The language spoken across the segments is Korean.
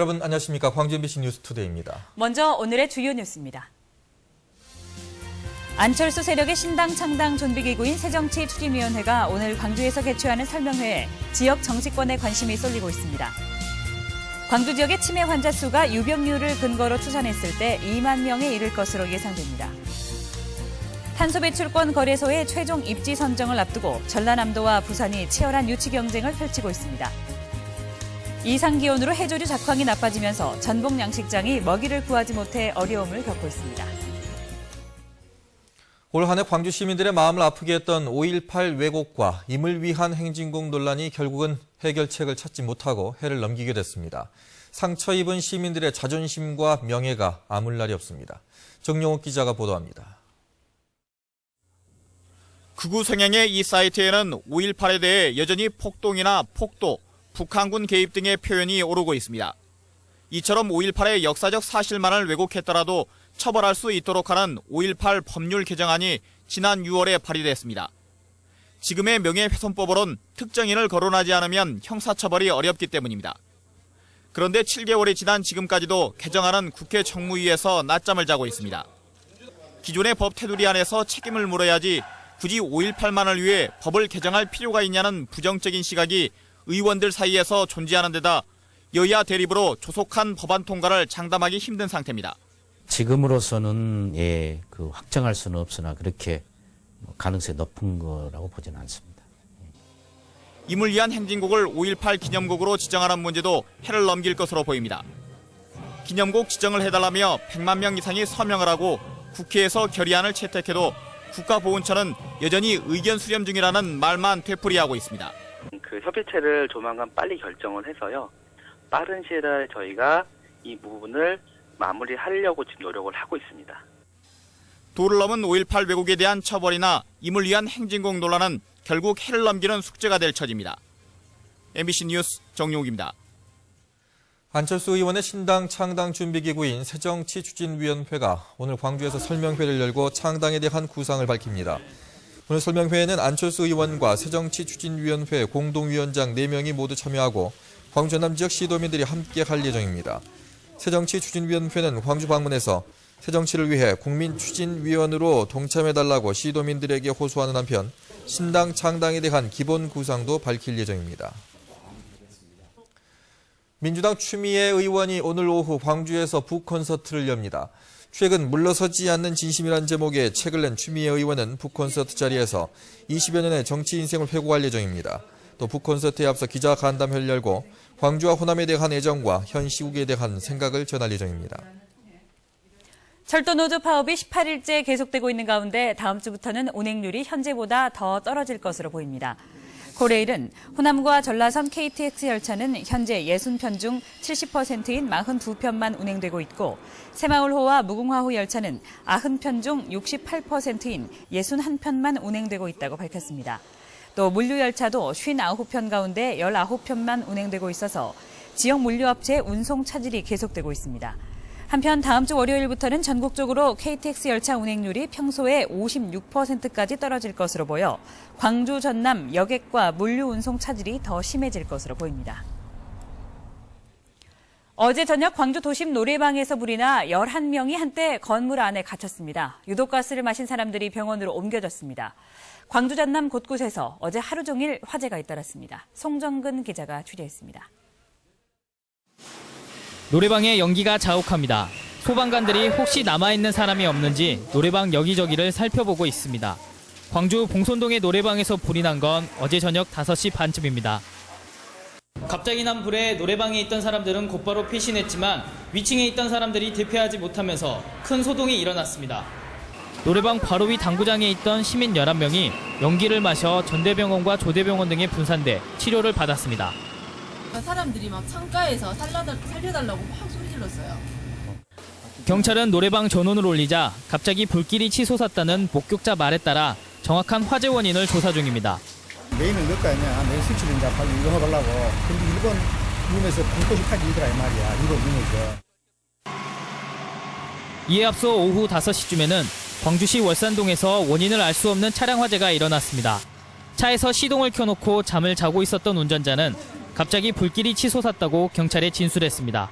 여러분 안녕하십니까. 광주 MBC 뉴스투데이입니다. 먼저 오늘의 주요 뉴스입니다. 안철수 세력의 신당 창당 준비기구인 새정치추진위원회가 오늘 광주에서 개최하는 설명회에 지역 정치권에 관심이 쏠리고 있습니다. 광주 지역의 치매 환자 수가 유병률을 근거로 추산했을 때 2만 명에 이를 것으로 예상됩니다. 탄소배출권 거래소의 최종 입지 선정을 앞두고 전라남도와 부산이 치열한 유치 경쟁을 펼치고 있습니다. 이상기온으로 해조류 작황이 나빠지면서 전복 양식장이 먹이를 구하지 못해 어려움을 겪고 있습니다. 올 한 해 광주 시민들의 마음을 아프게 했던 5.18 왜곡과 임을 위한 행진곡 논란이 결국은 해결책을 찾지 못하고 해를 넘기게 됐습니다. 상처 입은 시민들의 자존심과 명예가 아물 날이 없습니다. 정용욱 기자가 보도합니다. 극우 성향의 이 사이트에는 5.18에 대해 여전히 폭동이나 폭도, 북한군 개입 등의 표현이 오르고 있습니다. 이처럼 5.18의 역사적 사실만을 왜곡했더라도 처벌할 수 있도록 하는 5.18 법률 개정안이 지난 6월에 발의됐습니다. 지금의 명예훼손법으론 특정인을 거론하지 않으면 형사처벌이 어렵기 때문입니다. 그런데 7개월이 지난 지금까지도 개정안은 국회 정무위에서 낮잠을 자고 있습니다. 기존의 법 테두리 안에서 책임을 물어야지 굳이 5.18만을 위해 법을 개정할 필요가 있냐는 부정적인 시각이 의원들 사이에서 존재하는 데다 여야 대립으로 조속한 법안 통과를 장담하기 힘든 상태입니다. 지금으로서는 확정할 수는 없으나 그렇게 가능성이 높은 거라고 보지는 않습니다. 임을 위한 행진곡을 5.18 기념곡으로 지정하는 문제도 해를 넘길 것으로 보입니다. 기념곡 지정을 해달라며 100만 명 이상이 서명을 하고 국회에서 결의안을 채택해도 국가보훈처는 여전히 의견 수렴 중이라는 말만 되풀이하고 있습니다. 그 협의체를 조만간 빨리 결정을 해서요. 빠른 시일에 저희가 이 부분을 마무리하려고 지금 노력을 하고 있습니다. 도를 넘은 5.18 왜곡에 대한 처벌이나 임을 위한 행진곡 논란은 결국 해를 넘기는 숙제가 될 처지입니다. MBC 뉴스 정용욱입니다. 안철수 의원의 신당 창당 준비기구인 새정치추진위원회가 오늘 광주에서 설명회를 열고 창당에 대한 구상을 밝힙니다. 오늘 설명회에는 안철수 의원과 새정치추진위원회 공동위원장 4명이 모두 참여하고 광주 전남 지역 시도민들이 함께 할 예정입니다. 새정치추진위원회는 광주 방문해서 새정치를 위해 국민추진위원으로 동참해달라고 시도민들에게 호소하는 한편 신당 창당에 대한 기본 구상도 밝힐 예정입니다. 민주당 추미애 의원이 오늘 오후 광주에서 북콘서트를 엽니다. 최근 물러서지 않는 진심이란 제목의 책을 낸 추미애 의원은 북콘서트 자리에서 20여 년의 정치 인생을 회고할 예정입니다. 또 북콘서트에 앞서 기자간담회를 열고 광주와 호남에 대한 애정과 현 시국에 대한 생각을 전할 예정입니다. 철도노조 파업이 18일째 계속되고 있는 가운데 다음 주부터는 운행률이 현재보다 더 떨어질 것으로 보입니다. 고레일은 호남과 전라선 KTX 열차는 현재 60편 중 70%인 42편만 운행되고 있고 새마을호와 무궁화호 열차는 90편 중 68%인 61편만 운행되고 있다고 밝혔습니다. 또 물류열차도 59편 가운데 19편만 운행되고 있어서 지역 물류업체의 운송 차질이 계속되고 있습니다. 한편 다음 주 월요일부터는 전국적으로 KTX 열차 운행률이 평소의 56%까지 떨어질 것으로 보여 광주, 전남, 여객과 물류 운송 차질이 더 심해질 것으로 보입니다. 어제 저녁 광주 도심 노래방에서 불이 나 11명이 한때 건물 안에 갇혔습니다. 유독가스를 마신 사람들이 병원으로 옮겨졌습니다. 광주 전남 곳곳에서 어제 하루 종일 화재가 잇따랐습니다. 송정근 기자가 취재했습니다. 노래방의 연기가 자욱합니다. 소방관들이 혹시 남아있는 사람이 없는지 노래방 여기저기를 살펴보고 있습니다. 광주 봉선동의 노래방에서 불이 난 건 어제 저녁 5시 반쯤입니다. 갑자기 난 불에 노래방에 있던 사람들은 곧바로 피신했지만 위층에 있던 사람들이 대피하지 못하면서 큰 소동이 일어났습니다. 노래방 바로 위 당구장에 있던 시민 11명이 연기를 마셔 전대병원과 조대병원 등에 분산돼 치료를 받았습니다. 사람들이 막 창가에서 살려달라고 막 소리 질렀어요. 경찰은 노래방 전원을 올리자 갑자기 불길이 치솟았다는 목격자 말에 따라 정확한 화재 원인을 조사 중입니다. 메인을 넣을 거 아니야. 메인 스위치를 이제 빨리 이동해보려고. 근데 일본 룸에서 불꽃이 켜지더라 이 말이야. 일본 룸에서. 이에 앞서 오후 5시쯤에는 광주시 월산동에서 원인을 알 수 없는 차량 화재가 일어났습니다. 차에서 시동을 켜놓고 잠을 자고 있었던 운전자는 갑자기 불길이 치솟았다고 경찰에 진술했습니다.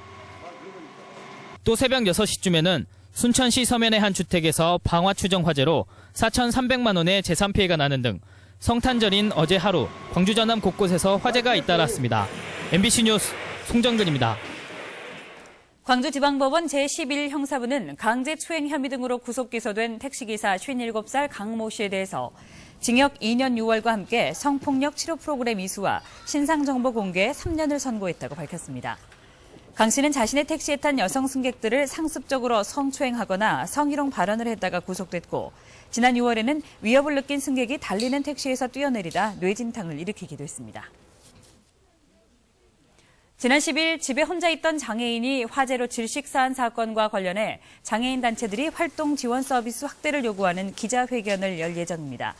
또 새벽 6시쯤에는 순천시 서면의 한 주택에서 방화 추정 화재로 4,300만 원의 재산 피해가 나는 등 성탄절인 어제 하루 광주 전남 곳곳에서 화재가 잇따랐습니다. MBC 뉴스 송정근입니다. 광주지방법원 제11 형사부는 강제추행 혐의 등으로 구속 기소된 택시기사 57살 강모 씨에 대해서 징역 2년 6월과 함께 성폭력 치료 프로그램 이수와 신상정보 공개에 3년을 선고했다고 밝혔습니다. 강 씨는 자신의 택시에 탄 여성 승객들을 상습적으로 성추행하거나 성희롱 발언을 했다가 구속됐고 지난 6월에는 위협을 느낀 승객이 달리는 택시에서 뛰어내리다 뇌진탕을 일으키기도 했습니다. 지난 10일 집에 혼자 있던 장애인이 화재로 질식사한 사건과 관련해 장애인 단체들이 활동 지원 서비스 확대를 요구하는 기자회견을 열 예정입니다.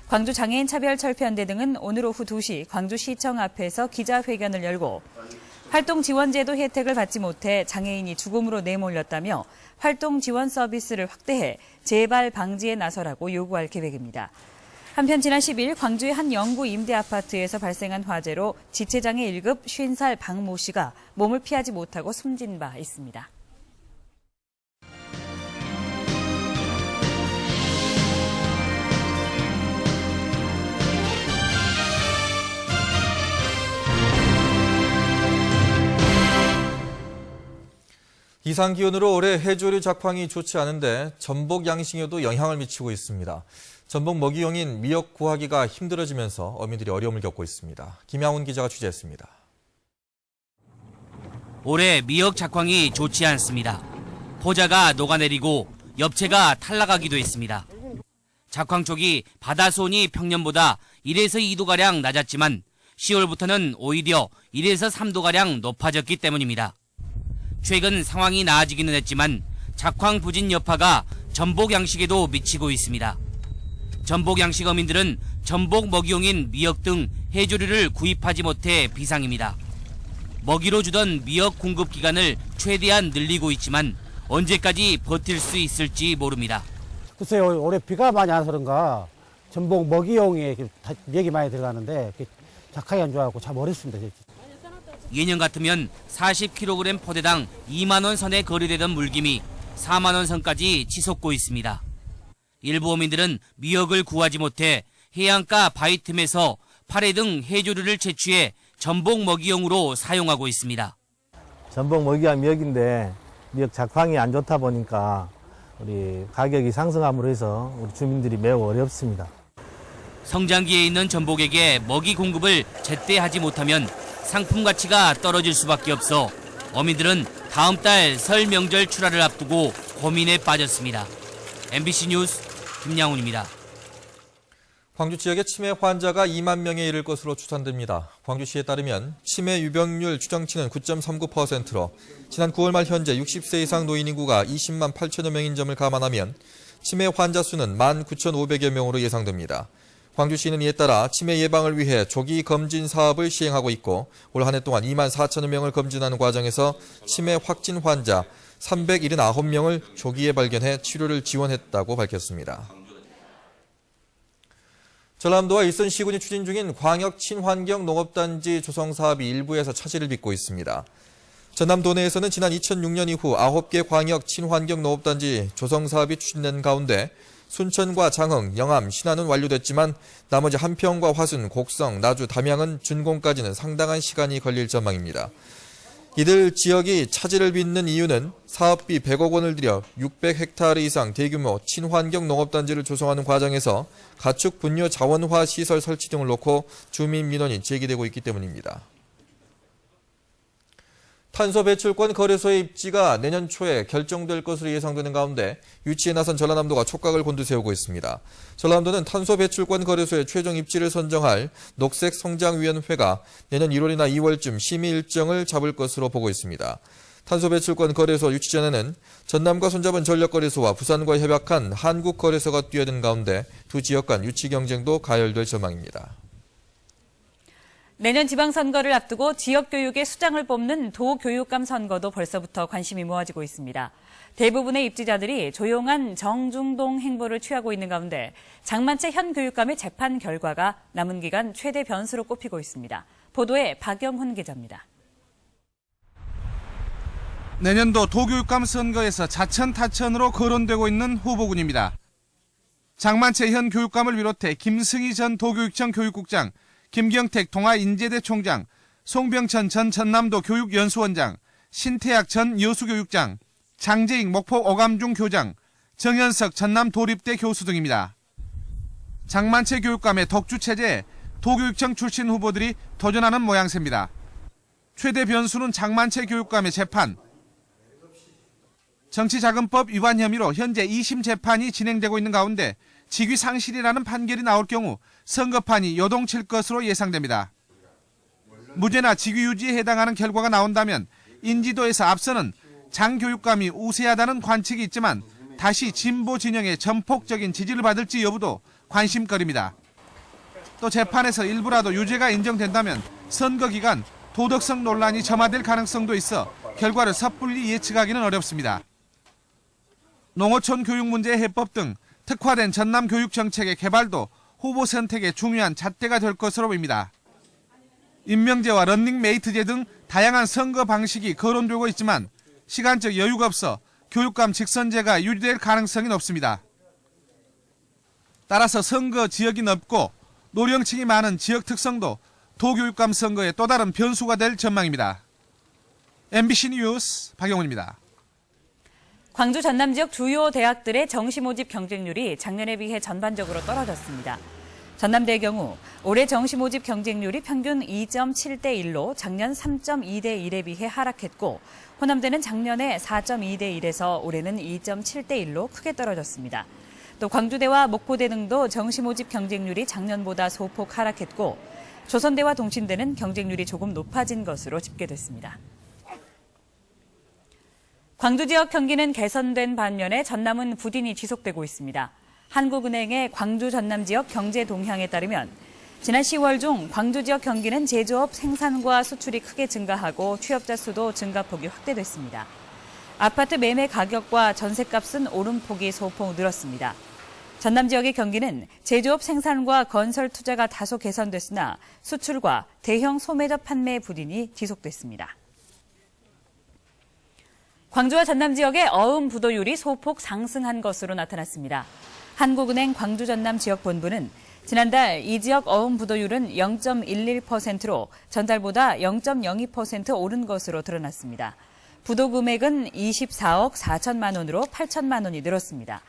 광주 장애인 차별철폐연대 등은 오늘 오후 2시 광주시청 앞에서 기자회견을 열고 활동 지원제도 혜택을 받지 못해 장애인이 죽음으로 내몰렸다며 활동 지원 서비스를 확대해 재발 방지에 나서라고 요구할 계획입니다. 한편 지난 10일 광주의 한 영구 임대 아파트에서 발생한 화재로 지체장애 1급 50살 박모 씨가 몸을 피하지 못하고 숨진 바 있습니다. 이상기온으로 올해 해조류 작황이 좋지 않은데 전복 양식에도 영향을 미치고 있습니다. 전복 먹이용인 미역 구하기가 힘들어지면서 어민들이 어려움을 겪고 있습니다. 김양훈 기자가 취재했습니다. 올해 미역 작황이 좋지 않습니다. 포자가 녹아내리고 엽채가 탈락하기도 했습니다. 작황 초기 바다 수온이 평년보다 1에서 2도가량 낮았지만 10월부터는 오히려 1에서 3도가량 높아졌기 때문입니다. 최근 상황이 나아지기는 했지만 작황 부진 여파가 전복 양식에도 미치고 있습니다. 전복 양식 어민들은 전복 먹이용인 미역 등 해조류를 구입하지 못해 비상입니다. 먹이로 주던 미역 공급 기간을 최대한 늘리고 있지만 언제까지 버틸 수 있을지 모릅니다. 글쎄요, 올해 비가 많이 안 와서 그런가 전복 먹이용에 미역이 많이 들어가는데 작황이 안 좋아갖고 참 어렵습니다. 예년 같으면 40kg 포대당 2만 원 선에 거래되던 물김이 4만 원 선까지 치솟고 있습니다. 일부 어민들은 미역을 구하지 못해 해안가 바위 틈에서 파래 등 해조류를 채취해 전복 먹이용으로 사용하고 있습니다. 전복 먹이가 미역인데 미역 작황이 안 좋다 보니까 우리 가격이 상승함으로 해서 우리 주민들이 매우 어렵습니다. 성장기에 있는 전복에게 먹이 공급을 제때 하지 못하면 상품 가치가 떨어질 수밖에 없어 어민들은 다음 달 설 명절 출하를 앞두고 고민에 빠졌습니다. MBC 뉴스 김양훈입니다. 광주 지역의 치매 환자가 2만 명에 이를 것으로 추산됩니다. 광주시에 따르면 치매 유병률 추정치는 9.39%로 지난 9월 말 현재 60세 이상 노인 인구가 20만 8천여 명인 점을 감안하면 치매 환자 수는 19,500여 명으로 예상됩니다. 광주시는 이에 따라 치매 예방을 위해 조기 검진 사업을 시행하고 있고 올 한 해 동안 2만 4천여 명을 검진하는 과정에서 치매 확진 환자 379명을 조기에 발견해 치료를 지원했다고 밝혔습니다. 전남도와 일선시군이 추진 중인 광역 친환경 농업단지 조성 사업이 일부에서 차질을 빚고 있습니다. 전남도 내에서는 지난 2006년 이후 9개 광역 친환경 농업단지 조성 사업이 추진된 가운데 순천과 장흥, 영암, 신안은 완료됐지만 나머지 한평과 화순, 곡성, 나주, 담양은 준공까지는 상당한 시간이 걸릴 전망입니다. 이들 지역이 차질을 빚는 이유는 사업비 100억 원을 들여 600헥타르 이상 대규모 친환경 농업단지를 조성하는 과정에서 가축 분뇨 자원화 시설 설치 등을 놓고 주민 민원이 제기되고 있기 때문입니다. 탄소 배출권 거래소의 입지가 내년 초에 결정될 것으로 예상되는 가운데 유치에 나선 전라남도가 촉각을 곤두세우고 있습니다. 전라남도는 탄소 배출권 거래소의 최종 입지를 선정할 녹색성장위원회가 내년 1월이나 2월쯤 심의 일정을 잡을 것으로 보고 있습니다. 탄소 배출권 거래소 유치 전에는 전남과 손잡은 전력거래소와 부산과 협약한 한국거래소가 뛰어든 가운데 두 지역 간 유치 경쟁도 가열될 전망입니다. 내년 지방선거를 앞두고 지역교육의 수장을 뽑는 도교육감 선거도 벌써부터 관심이 모아지고 있습니다. 대부분의 입지자들이 조용한 정중동 행보를 취하고 있는 가운데 장만채 현 교육감의 재판 결과가 남은 기간 최대 변수로 꼽히고 있습니다. 보도에 박영훈 기자입니다. 내년도 도교육감 선거에서 자천타천으로 거론되고 있는 후보군입니다. 장만채 현 교육감을 비롯해 김승희 전 도교육청 교육국장, 김경택 동아인제대 총장, 송병천 전 전남도 교육연수원장, 신태학 전 여수교육장, 장재익 목포 오감중 교장, 정현석 전남도립대 교수 등입니다. 장만채 교육감의 독주체제에 도교육청 출신 후보들이 도전하는 모양새입니다. 최대 변수는 장만채 교육감의 재판. 정치자금법 위반 혐의로 현재 2심 재판이 진행되고 있는 가운데 직위상실이라는 판결이 나올 경우 선거판이 요동칠 것으로 예상됩니다. 무죄나 직위 유지에 해당하는 결과가 나온다면 인지도에서 앞서는 장 교육감이 우세하다는 관측이 있지만 다시 진보 진영의 전폭적인 지지를 받을지 여부도 관심거리입니다. 또 재판에서 일부라도 유죄가 인정된다면 선거 기간 도덕성 논란이 점화될 가능성도 있어 결과를 섣불리 예측하기는 어렵습니다. 농어촌 교육 문제의 해법 등 특화된 전남 교육 정책의 개발도 후보 선택의 중요한 잣대가 될 것으로 보입니다. 임명제와 런닝메이트제 등 다양한 선거 방식이 거론되고 있지만 시간적 여유가 없어 교육감 직선제가 유지될 가능성이 높습니다. 따라서 선거 지역이 넓고 노령층이 많은 지역 특성도 도교육감 선거의 또 다른 변수가 될 전망입니다. MBC 뉴스 박영훈입니다. 광주 전남 지역 주요 대학들의 정시 모집 경쟁률이 작년에 비해 전반적으로 떨어졌습니다. 전남대의 경우 올해 정시 모집 경쟁률이 평균 2.7대 1로 작년 3.2대 1에 비해 하락했고 호남대는 작년에 4.2대 1에서 올해는 2.7대 1로 크게 떨어졌습니다. 또 광주대와 목포대 등도 정시 모집 경쟁률이 작년보다 소폭 하락했고 조선대와 동신대는 경쟁률이 조금 높아진 것으로 집계됐습니다. 광주 지역 경기는 개선된 반면에 전남은 부진이 지속되고 있습니다. 한국은행의 광주 전남 지역 경제 동향에 따르면 지난 10월 중 광주 지역 경기는 제조업 생산과 수출이 크게 증가하고 취업자 수도 증가폭이 확대됐습니다. 아파트 매매 가격과 전셋값은 오름폭이 소폭 늘었습니다. 전남 지역의 경기는 제조업 생산과 건설 투자가 다소 개선됐으나 수출과 대형 소매점 판매 부진이 지속됐습니다. 광주와 전남 지역의 어음 부도율이 소폭 상승한 것으로 나타났습니다. 한국은행 광주 전남 지역본부는 지난달 이 지역 어음 부도율은 0.11%로 전달보다 0.02% 오른 것으로 드러났습니다. 부도 금액은 24억 4천만 원으로 8천만 원이 늘었습니다.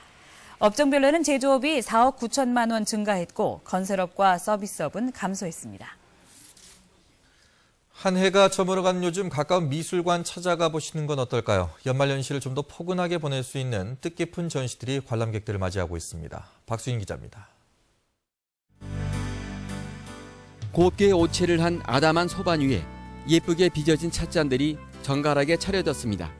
업종별로는 제조업이 4억 9천만 원 증가했고 건설업과 서비스업은 감소했습니다. 한 해가 저물어간 요즘 가까운 미술관 찾아가 보시는 건 어떨까요? 연말연시를 좀 더 포근하게 보낼 수 있는 뜻깊은 전시들이 관람객들을 맞이하고 있습니다. 박수인 기자입니다. 곱게 오체를 한 아담한 소반 위에 예쁘게 빚어진 찻잔들이 정갈하게 차려졌습니다.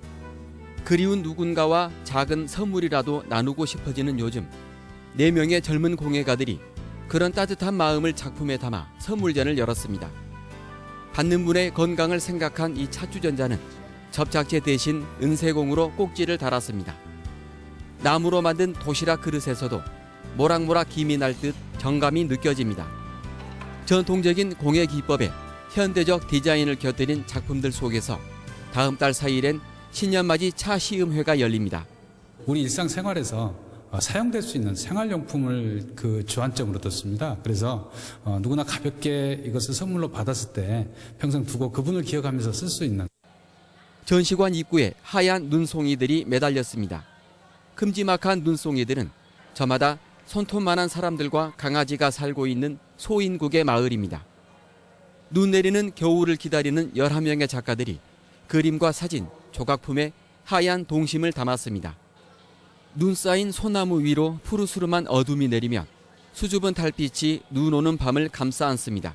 그리운 누군가와 작은 선물이라도 나누고 싶어지는 요즘 4명의 젊은 공예가들이 그런 따뜻한 마음을 작품에 담아 선물전을 열었습니다. 받는 분의 건강을 생각한 이 찻주전자는 접착제 대신 은세공으로 꼭지를 달았습니다. 나무로 만든 도시락 그릇에서도 모락모락 김이 날 듯 정감이 느껴집니다. 전통적인 공예 기법에 현대적 디자인을 곁들인 작품들 속에서 다음 달 4일엔 신년맞이 차 시음회가 열립니다. 우리 일상생활에서 사용될 수 있는 생활용품을 주안점으로 뒀습니다. 그래서 누구나 가볍게 이것을 선물로 받았을 때 평생 두고 그분을 기억하면서 쓸 수 있는. 전시관 입구에 하얀 눈송이들이 매달렸습니다. 큼지막한 눈송이들은 저마다 손톱만한 사람들과 강아지가 살고 있는 소인국의 마을입니다. 눈 내리는 겨울을 기다리는 11명의 작가들이 그림과 사진, 조각품에 하얀 동심을 담았습니다. 눈 쌓인 소나무 위로 푸르스름한 어둠이 내리면 수줍은 달빛이 눈 오는 밤을 감싸 안습니다.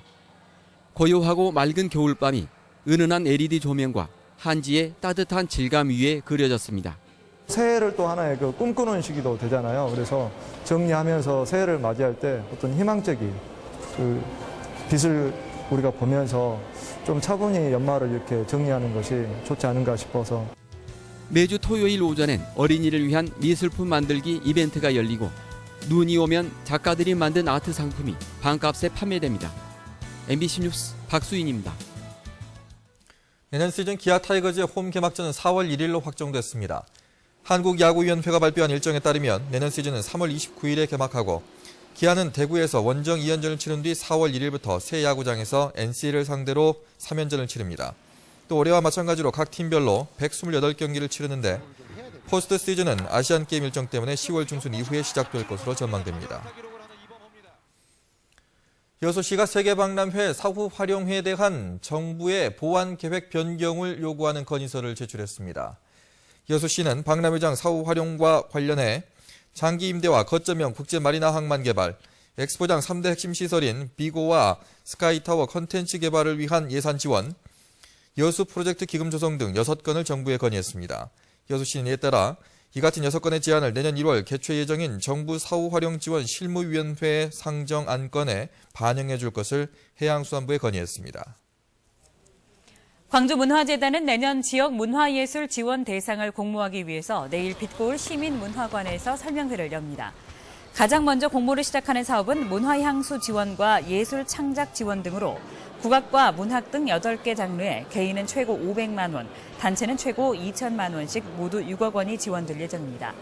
고요하고 맑은 겨울밤이 은은한 LED 조명과 한지의 따뜻한 질감 위에 그려졌습니다. 새해를 또 하나의 꿈꾸는 시기도 되잖아요. 그래서 정리하면서 새해를 맞이할 때 어떤 희망적인 빛을 우리가 보면서 좀 차분히 연말을 이렇게 정리하는 것이 좋지 않은가 싶어서. 매주 토요일 오전엔 어린이를 위한 미술품 만들기 이벤트가 열리고 눈이 오면 작가들이 만든 아트 상품이 반값에 판매됩니다. MBC 뉴스 박수인입니다. 내년 시즌 기아 타이거즈의 홈 개막전은 4월 1일로 확정됐습니다. 한국야구위원회가 발표한 일정에 따르면 내년 시즌은 3월 29일에 개막하고 기아는 대구에서 원정 2연전을 치른 뒤 4월 1일부터 새 야구장에서 NC를 상대로 3연전을 치릅니다. 또 올해와 마찬가지로 각 팀별로 128경기를 치르는데 포스트 시즌은 아시안게임 일정 때문에 10월 중순 이후에 시작될 것으로 전망됩니다. 여수시가 세계박람회 사후 활용에 대한 정부의 보완 계획 변경을 요구하는 건의서를 제출했습니다. 여수시는 박람회장 사후 활용과 관련해 장기 임대와 거점형 국제마리나 항만 개발, 엑스포장 3대 핵심 시설인 비고와 스카이타워 컨텐츠 개발을 위한 예산 지원, 여수 프로젝트 기금 조성 등 6건을 정부에 건의했습니다. 여수시는 이에 따라 이 같은 6건의 제안을 내년 1월 개최 예정인 정부 사후 활용 지원 실무위원회 상정 안건에 반영해 줄 것을 해양수산부에 건의했습니다. 광주문화재단은 내년 지역 문화예술 지원 대상을 공모하기 위해서 내일 빛고울 시민문화관에서 설명회를 엽니다. 가장 먼저 공모를 시작하는 사업은 문화향수 지원과 예술 창작 지원 등으로 국악과 문학 등 8개 장르에 개인은 최고 500만 원, 단체는 최고 2천만 원씩 모두 6억 원이 지원될 예정입니다.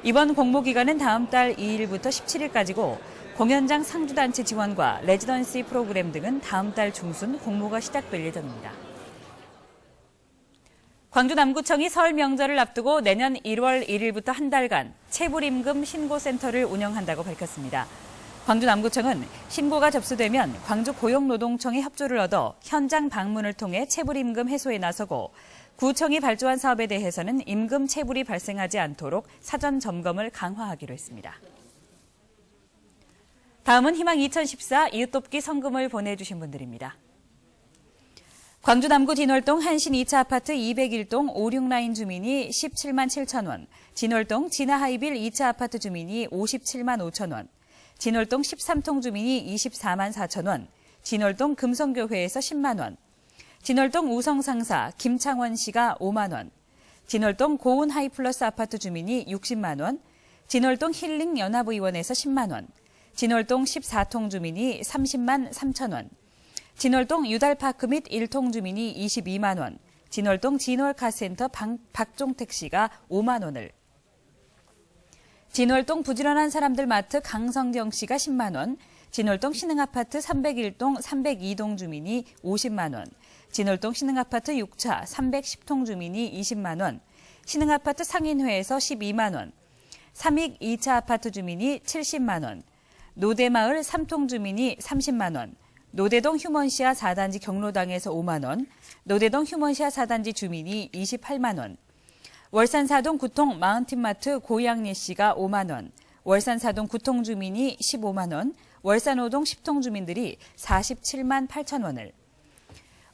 이번 공모 기간은 다음 달 2일부터 17일까지고 공연장 상주단체 지원과 레지던시 프로그램 등은 다음 달 중순 공모가 시작될 예정입니다. 광주 남구청이 설 명절을 앞두고 내년 1월 1일부터 한 달간 체불임금 신고센터를 운영한다고 밝혔습니다. 광주 남구청은 신고가 접수되면 광주 고용노동청의 협조를 얻어 현장 방문을 통해 체불임금 해소에 나서고 구청이 발주한 사업에 대해서는 임금 체불이 발생하지 않도록 사전 점검을 강화하기로 했습니다. 다음은 희망 2014 이웃돕기 성금을 보내주신 분들입니다. 광주 남구 진월동 한신 2차 아파트 201동 56라인 주민이 17만 7천 원, 진월동 진하하이빌 2차 아파트 주민이 57만 5천 원, 진월동 13통 주민이 24만 4천 원, 진월동 금성교회에서 10만 원, 진월동 우성상사 김창원 씨가 5만 원, 진월동 고운 하이플러스 아파트 주민이 60만 원, 진월동 힐링 연합의원에서 10만 원, 진월동 14통 주민이 30만 3천 원, 진월동 유달파크 및 1통 주민이 22만 원, 진월동 진월카센터 박종택 씨가 5만 원을, 진월동 부지런한 사람들 마트 강성경 씨가 10만 원, 진월동 신흥아파트 301동 302동 주민이 50만 원, 진월동 신흥아파트 6차 310통 주민이 20만 원, 신흥아파트 상인회에서 12만 원, 삼익 2차 아파트 주민이 70만 원, 노대마을 3통 주민이 30만 원, 노대동 휴먼시아 4단지 경로당에서 5만 원, 노대동 휴먼시아 4단지 주민이 28만 원, 월산사동 9통 마운틴마트 고양리 씨가 5만 원, 월산사동 9통 주민이 15만 원, 월산 5동 10통 주민들이 47만 8천 원을,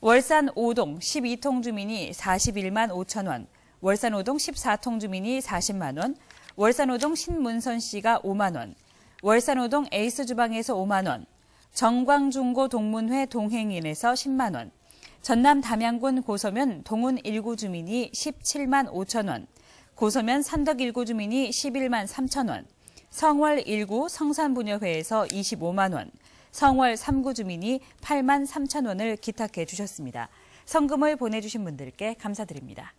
월산 5동 12통 주민이 41만 5천 원, 월산 5동 14통 주민이 40만 원, 월산 5동 신문선 씨가 5만 원, 월산 5동 에이스 주방에서 5만 원, 정광중고 동문회 동행인에서 10만 원, 전남 담양군 고서면 동운 1구 주민이 17만 5천 원, 고서면 산덕 1구 주민이 11만 3천 원, 성월 1구 성산부녀회에서 25만 원, 성월 3구 주민이 8만 3천 원을 기탁해 주셨습니다. 성금을 보내주신 분들께 감사드립니다.